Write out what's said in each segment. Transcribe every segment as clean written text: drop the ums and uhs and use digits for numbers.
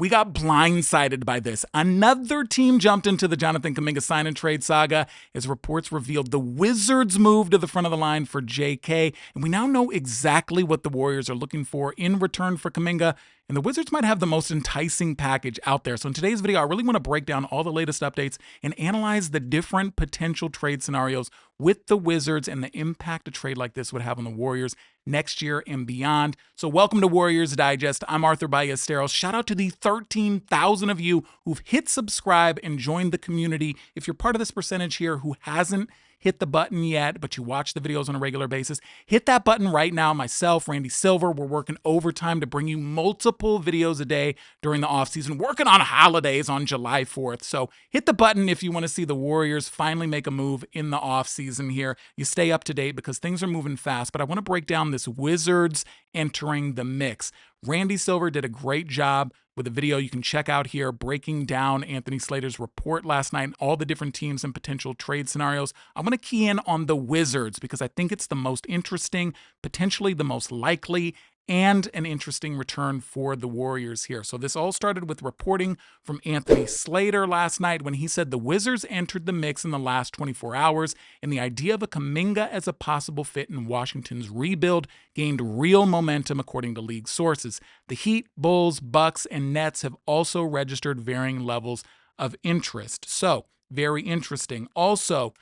We got blindsided by this. Another team jumped into the Jonathan Kuminga sign and trade saga as reports revealed the Wizards moved to the front of the line for JK, and we now know exactly what the Warriors are looking for in return for Kaminga, and the Wizards might have the most enticing package out there. So in today's video, I really want to break down all the latest updates and analyze the different potential trade scenarios with the Wizards and the impact a trade like this would have on the Warriors next year and beyond. So welcome to Warriors Digest. I'm Arthur Ballesteros. Shout out to the 13,000 of you who've hit subscribe and joined the community. If you're part of this percentage here who hasn't hit the button yet, but you watch the videos on a regular basis, hit that button right now. Myself, Randy Silver, we're working overtime to bring you multiple videos a day during the offseason, working on holidays on July 4th. So hit the button if you want to see the Warriors finally make a move in the offseason here. You stay up to date because things are moving fast, but I want to break down this Wizards entering the mix. Randy Silver did a great job with a video you can check out here breaking down Anthony Slater's report last night, all the different teams and potential trade scenarios. I'm going to key in on the Wizards because I think it's the most interesting, potentially the most likely, and an interesting return for the Warriors here. So this all started with reporting from Anthony Slater last night when he said the Wizards entered the mix in the last 24 hours, and the idea of a Kaminga as a possible fit in Washington's rebuild gained real momentum according to league sources. The Heat, Bulls, Bucks, and Nets have also registered varying levels of interest. So very interesting. Also,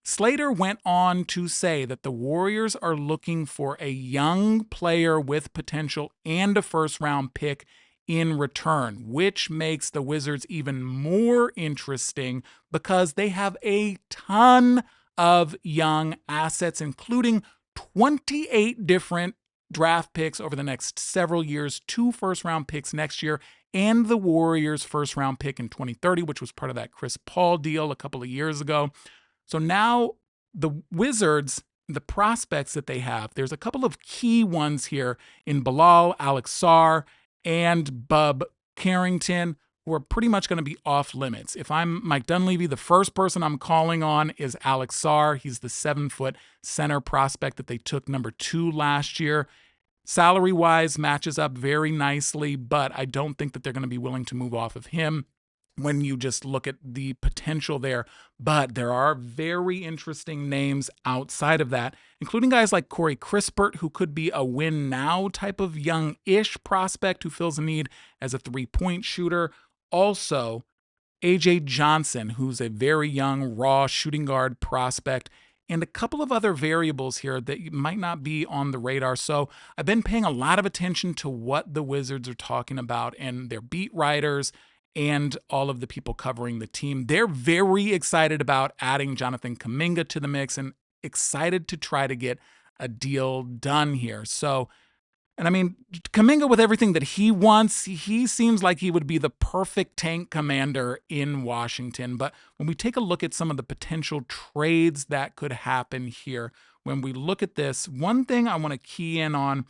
Slater went on to say that the Warriors are looking for a young player with potential and a first-round pick in return, which makes the Wizards even more interesting because they have a ton of young assets, including 28 different draft picks over the next several years, 2 first-round picks next year, and the Warriors' first-round pick in 2030, which was part of that Chris Paul deal a couple of years ago. So now the Wizards, the prospects that they have, there's a couple of key ones here in Bilal, Alex Sarr, and Bub Carrington, who are pretty much going to be off limits. If I'm Mike Dunleavy, the first person I'm calling on is Alex Sarr. He's the 7-foot center prospect that they took number 2 last year. Salary-wise, matches up very nicely, but I don't think that they're going to be willing to move off of him when you just look at the potential there. But there are very interesting names outside of that, including guys like Corey Crispert, who could be a win-now type of young-ish prospect who fills a need as a three-point shooter. Also, A.J. Johnson, who's a very young, raw shooting guard prospect, and a couple of other variables here that might not be on the radar. So I've been paying a lot of attention to what the Wizards are talking about and their beat writers and all of the people covering the team. They're very excited about adding Jonathan Kuminga to the mix and excited to try to get a deal done here. So, and I mean, Kuminga, with everything that he wants, he seems like he would be the perfect tank commander in Washington. But when we take a look at some of the potential trades that could happen here, when we look at this, one thing I want to key in on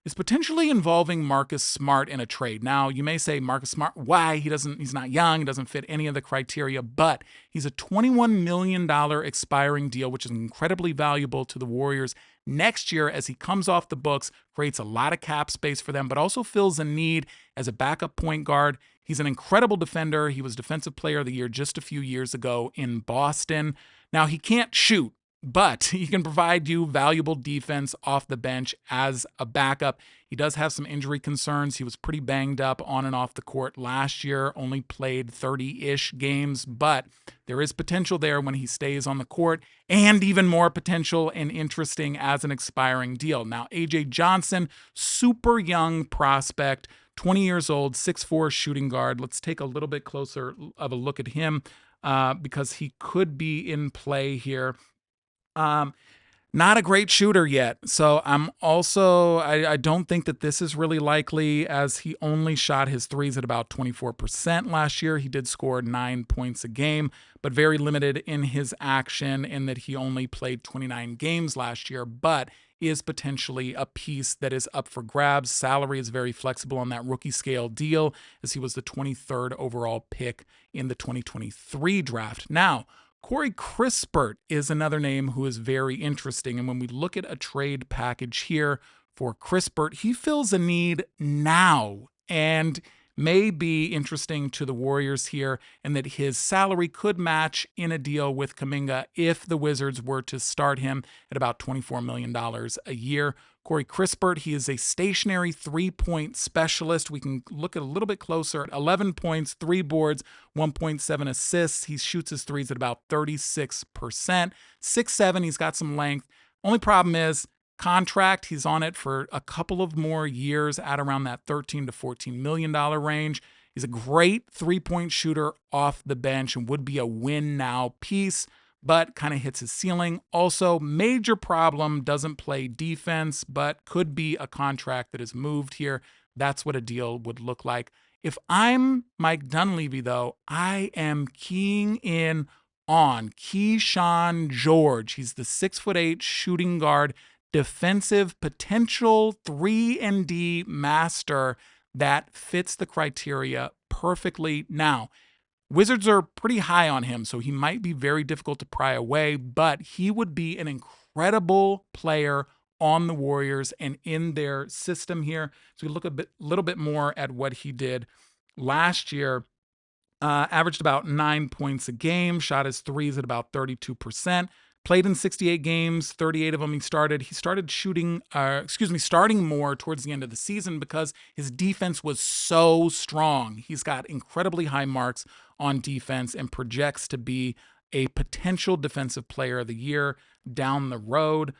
is potentially involving Marcus Smart in a trade. Now, you may say, Marcus Smart, why? He's not young, he doesn't fit any of the criteria, but he's a $21 million expiring deal, which is incredibly valuable to the Warriors next year as he comes off the books, creates a lot of cap space for them, but also fills a need as a backup point guard. He's an incredible defender. He was Defensive Player of the Year just a few years ago in Boston. Now, he can't shoot, but he can provide you valuable defense off the bench as a backup. He does have some injury concerns. He was pretty banged up on and off the court last year, only played 30-ish games, but there is potential there when he stays on the court, and even more potential and interesting as an expiring deal. Now, A.J. Johnson, super young prospect, 20 years old, 6'4" shooting guard. Let's take a little bit closer of a look at him because he could be in play here. Not a great shooter yet. So I don't think that this is really likely, as he only shot his threes at about 24% last year. He did score 9 points a game, but very limited in his action in that he only played 29 games last year, but is potentially a piece that is up for grabs. Salary is very flexible on that rookie scale deal, as he was the 23rd overall pick in the 2023 draft. Now, Corey Crispert is another name who is very interesting. And when we look at a trade package here for Crispert, he fills a need now. And may be interesting to the Warriors here, and that his salary could match in a deal with Kaminga if the Wizards were to start him at about $24 million a year. Corey Crispert, he is a stationary three-point specialist. We can look at a little bit closer. 11 points, 3 boards, 1.7 assists. He shoots his threes at about 36%. 6'7", he's got some length. Only problem is contract. He's on it for a couple of more years at around that $13 to $14 million range. He's a great three-point shooter off the bench and would be a win-now piece, but kind of hits his ceiling. Also, major problem, doesn't play defense, but could be a contract that is moved here. That's what a deal would look like. If I'm Mike Dunleavy, though, I am keying in on Keyshawn George. He's the 6'8" shooting guard, defensive potential 3-and-D master that fits the criteria perfectly. Now, Wizards are pretty high on him, so he might be very difficult to pry away, but he would be an incredible player on the Warriors and in their system here. So we look a little bit more at what he did last year. Averaged about 9 points a game, shot his threes at about 32%, played in 68 games, 38 of them he started. He started starting more towards the end of the season because his defense was so strong. He's got incredibly high marks on defense and projects to be a potential defensive player of the year down the road.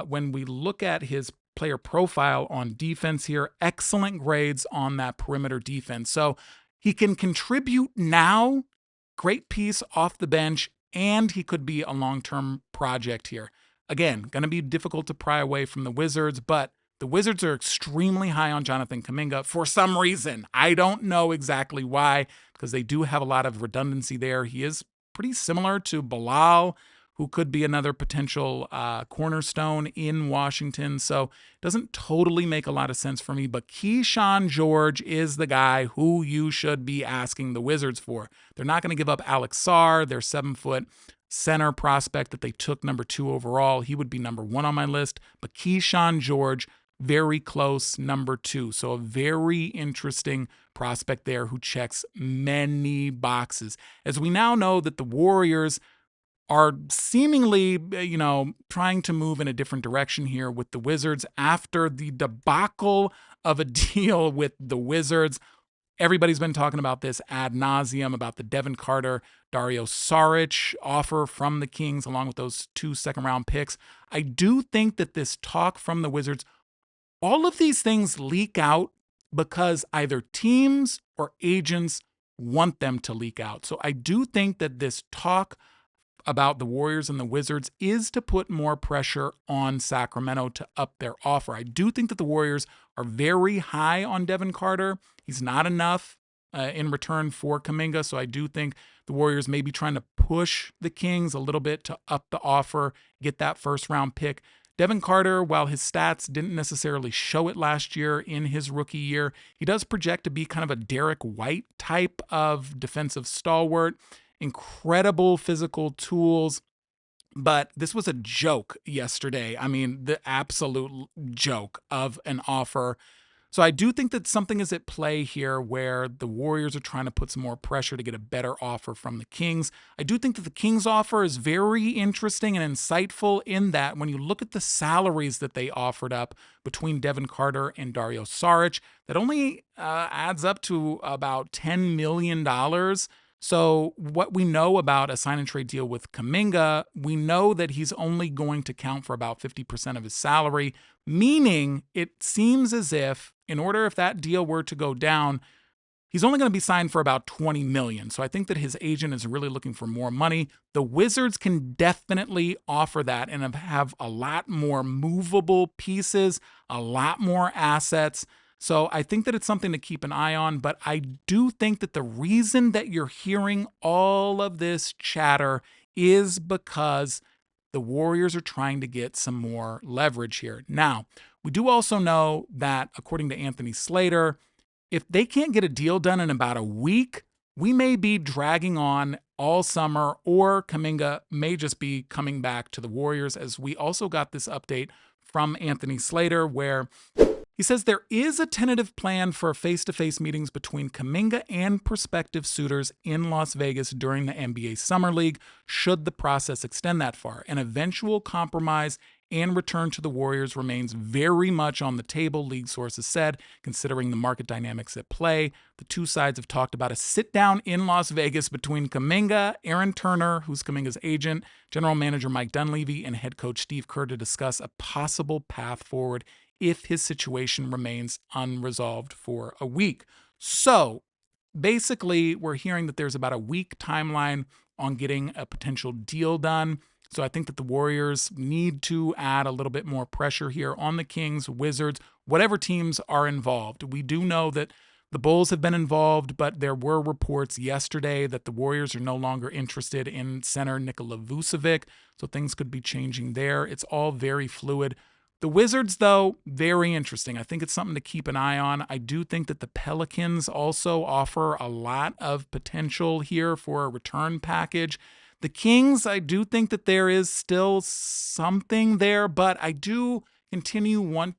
When we look at his player profile on defense here, excellent grades on that perimeter defense. So he can contribute now, great piece off the bench, and he could be a long-term project here. Again, going to be difficult to pry away from the Wizards, but the Wizards are extremely high on Jonathan Kuminga for some reason. I don't know exactly why, because they do have a lot of redundancy there. He is pretty similar to Bilal, who could be another potential cornerstone in Washington. So it doesn't totally make a lot of sense for me, but Keyshawn George is the guy who you should be asking the Wizards for. They're not going to give up Alex Sarr, their 7-foot center prospect that they took number 2 overall. He would be number 1 on my list, but Keyshawn George, very close number 2. So a very interesting prospect there who checks many boxes. As we now know that the Warriors are seemingly, trying to move in a different direction here with the Wizards after the debacle of a deal with the Wizards. Everybody's been talking about this ad nauseum, about the Devin Carter, Dario Saric offer from the Kings, along with those 2 second-round picks. I do think that this talk from the Wizards, all of these things leak out because either teams or agents want them to leak out. So I do think that this talk about the Warriors and the Wizards is to put more pressure on Sacramento to up their offer. I do think that the Warriors are very high on Devin Carter. He's not enough in return for Kaminga, so I do think the Warriors may be trying to push the Kings a little bit to up the offer, get that first-round pick. Devin Carter, while his stats didn't necessarily show it last year in his rookie year, he does project to be kind of a Derek White type of defensive stalwart. Incredible physical tools, but this was a joke yesterday. I mean, the absolute joke of an offer. So I do think that something is at play here where the Warriors are trying to put some more pressure to get a better offer from the Kings. I do think that the Kings offer is very interesting and insightful in that when you look at the salaries that they offered up between Devin Carter and Dario Saric, that only adds up to about $10 million. So what we know about a sign and trade deal with Kaminga, we know that he's only going to count for about 50% of his salary, meaning it seems as if if that deal were to go down, he's only going to be signed for about $20 million. So I think that his agent is really looking for more money. The Wizards can definitely offer that and have a lot more movable pieces, a lot more assets. So I think that it's something to keep an eye on, but I do think that the reason that you're hearing all of this chatter is because the Warriors are trying to get some more leverage here. Now, we do also know that, according to Anthony Slater, if they can't get a deal done in about a week, we may be dragging on all summer, or Kaminga may just be coming back to the Warriors, as we also got this update from Anthony Slater where He says there is a tentative plan for face-to-face meetings between Kaminga and prospective suitors in Las Vegas during the NBA Summer League, should the process extend that far. An eventual compromise and return to the Warriors remains very much on the table, league sources said, considering the market dynamics at play. The two sides have talked about a sit-down in Las Vegas between Kaminga, Aaron Turner, who's Kaminga's agent, general manager Mike Dunleavy, and head coach Steve Kerr to discuss a possible path forward if his situation remains unresolved for a week. So basically, we're hearing that there's about a week timeline on getting a potential deal done. So I think that the Warriors need to add a little bit more pressure here on the Kings, Wizards, whatever teams are involved. We do know that the Bulls have been involved, but there were reports yesterday that the Warriors are no longer interested in center Nikola Vucevic, so things could be changing there. It's all very fluid. The Wizards, though, very interesting. I think it's something to keep an eye on. I do think that the Pelicans also offer a lot of potential here for a return package. The Kings, I do think that there is still something there, but I do want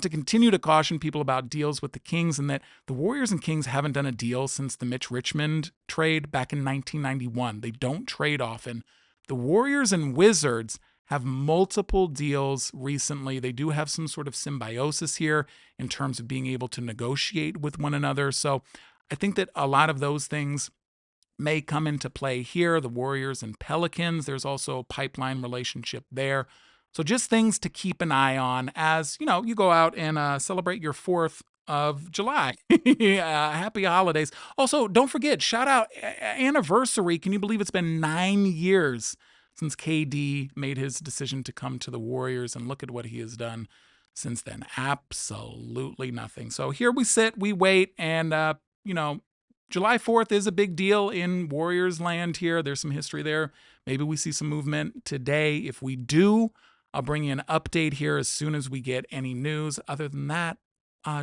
to continue to caution people about deals with the Kings, and that the Warriors and Kings haven't done a deal since the Mitch Richmond trade back in 1991. They don't trade often. The Warriors and Wizards have multiple deals recently. They do have some sort of symbiosis here in terms of being able to negotiate with one another. So I think that a lot of those things may come into play here. The Warriors and Pelicans, there's also a pipeline relationship there. So just things to keep an eye on as, you go out and celebrate your 4th of July. Happy holidays. Also, don't forget, shout out anniversary. Can you believe it's been 9 years since KD made his decision to come to the Warriors, and look at what he has done since then. Absolutely nothing. So here we sit, we wait, and, July 4th is a big deal in Warriors land here. There's some history there. Maybe we see some movement today. If we do, I'll bring you an update here as soon as we get any news. Other than that,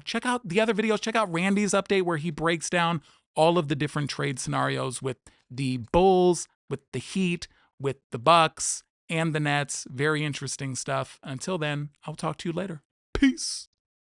check out the other videos. Check out Randy's update where he breaks down all of the different trade scenarios with the Bulls, with the Heat, with the Bucks, and the Nets. Very interesting stuff. Until then, I'll talk to you later. Peace.